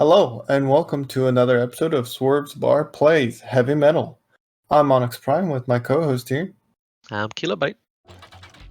Hello, and welcome to another episode of Swerve's Bar Plays Heavy Metal. I'm Onyx Prime with my co-host here. I'm Kilobyte.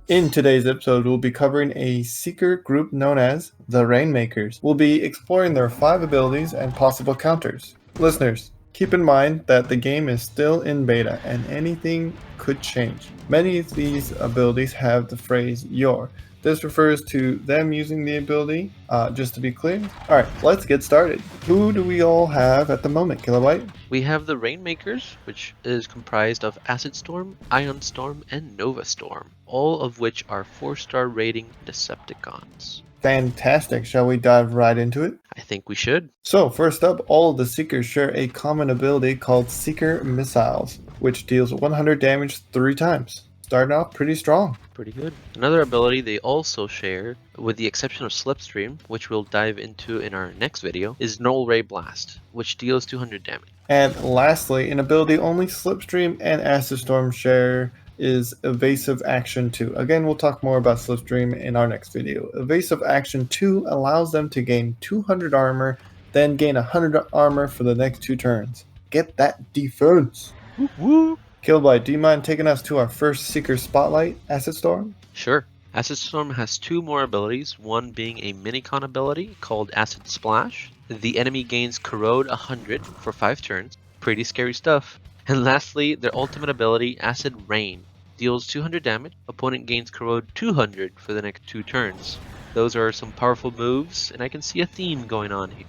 In today's episode, we'll be covering a seeker group known as the Rainmakers. We'll be exploring their 5 abilities and possible counters. Listeners, keep in mind that the game is still in beta and anything could change. Many of these abilities have the phrase "your." This refers to them using the ability, just to be clear. Alright, let's get started. Who do we all have at the moment, Kilobyte? We have the Rainmakers, which is comprised of Acid Storm, Ion Storm, and Nova Storm, all of which are 4-star rating Decepticons. Fantastic. Shall we dive right into it? I think we should. So, first up, all of the Seekers share a common ability called Seeker Missiles, which deals 100 damage 3 times. Starting off pretty strong. Pretty good. Another ability they also share, with the exception of Slipstream, which we'll dive into in our next video, is Null Ray Blast, which deals 200 damage. And lastly, an ability only Slipstream and Acid Storm share is Evasive Action 2. Again, we'll talk more about Slipstream in our next video. Evasive Action 2 allows them to gain 200 armor, then gain 100 armor for the next 2 turns. Get that defense! Woo! Killbyte, do you mind taking us to our first Seeker Spotlight, Acid Storm? Sure. Acid Storm has 2 more abilities, one being a minicon ability called Acid Splash. The enemy gains Corrode 100 for 5 turns. Pretty scary stuff. And lastly, their ultimate ability, Acid Rain, deals 200 damage. Opponent gains Corrode 200 for the next 2 turns. Those are some powerful moves, and I can see a theme going on here.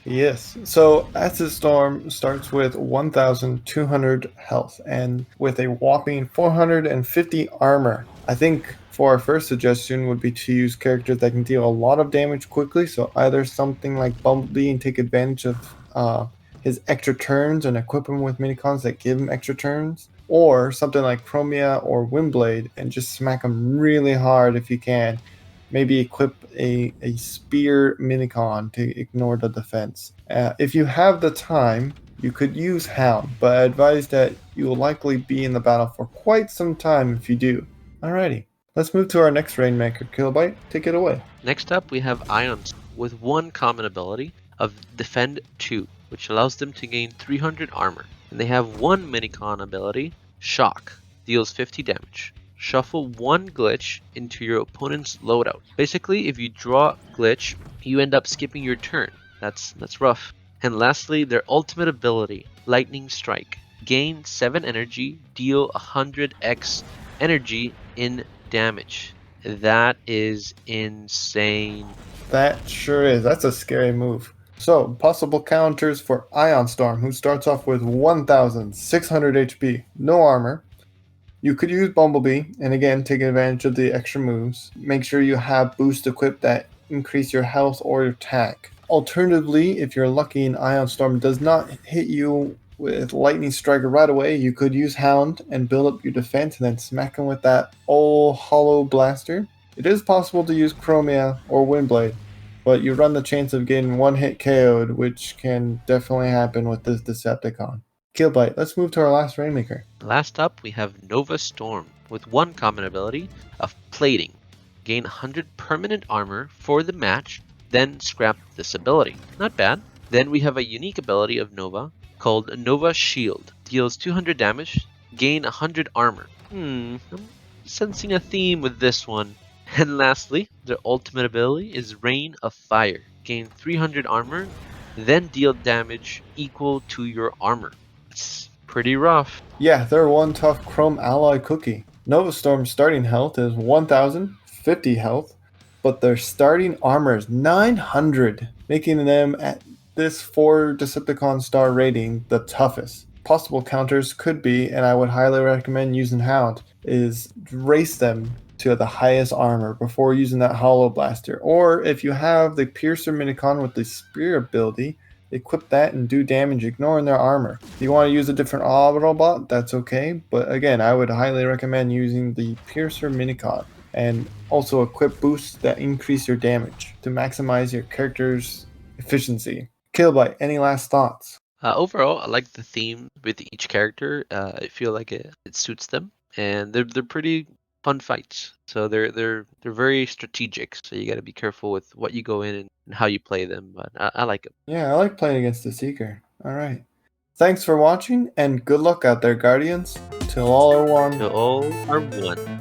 Yes. So Acid Storm starts with 1,200 health and with a whopping 450 armor. I think for our first suggestion would be to use characters that can deal a lot of damage quickly. So either something like Bumblebee and take advantage of his extra turns and equip him with minicons that give him extra turns, or something like Chromia or Windblade and just smack him really hard if you can. Maybe equip a spear minicon to ignore the defense. If you have the time, you could use Hound, but I advise that you will likely be in the battle for quite some time if you do. Alrighty, let's move to our next Rainmaker. Kilobyte, take it away. Next up, we have Ion Storm, with one common ability of Defend 2, which allows them to gain 300 armor. And they have one minicon ability, Shock, deals 50 damage. Shuffle one glitch into your opponent's loadout. Basically, if you draw glitch, you end up skipping your turn. That's rough. And lastly, their ultimate ability, Lightning Strike. Gain 7 energy, deal 100x energy in damage. That is insane. That sure is. That's a scary move. So, possible counters for Ion Storm, who starts off with 1,600 HP, no armor. You could use Bumblebee, and again, take advantage of the extra moves. Make sure you have boost equipped that increase your health or your attack. Alternatively, if you're lucky and Ion Storm does not hit you with Lightning Strike right away, you could use Hound and build up your defense and then smack him with that old Hollow Blaster. It is possible to use Chromia or Windblade, but you run the chance of getting one hit KO'd, which can definitely happen with this Decepticon. Killbyte, let's move to our last Rainmaker. Last up, we have Nova Storm, with one common ability of Plating. Gain 100 permanent armor for the match, then scrap this ability. Not bad. Then we have a unique ability of Nova called Nova Shield. Deals 200 damage, gain 100 armor. I'm sensing a theme with this one. And lastly, their ultimate ability is Rain of Fire. Gain 300 armor, then deal damage equal to your armor. It's pretty rough. Yeah, they're one tough Chrome Alloy cookie. Nova Storm's starting health is 1,050 health, but their starting armor is 900, making them at this 4 Decepticon star rating the toughest. Possible counters could be, and I would highly recommend using Hound, is race them to the highest armor before using that Hollow Blaster. Or if you have the Piercer minicon with the Spear ability, equip that and do damage ignoring their armor. If you want to use a different Autobot, that's okay, but again, I would highly recommend using the Piercer minicon and also equip boosts that increase your damage to maximize your character's efficiency. Killbyte, any last thoughts? Overall, I like the theme with each character. I feel like it suits them, and they're pretty fun fights. So they're very strategic. So you got to be careful with what you go in and how you play them. But I like them. Yeah, I like playing against the Seeker. All right. Thanks for watching, and good luck out there, Guardians. Till all are one. So all are one.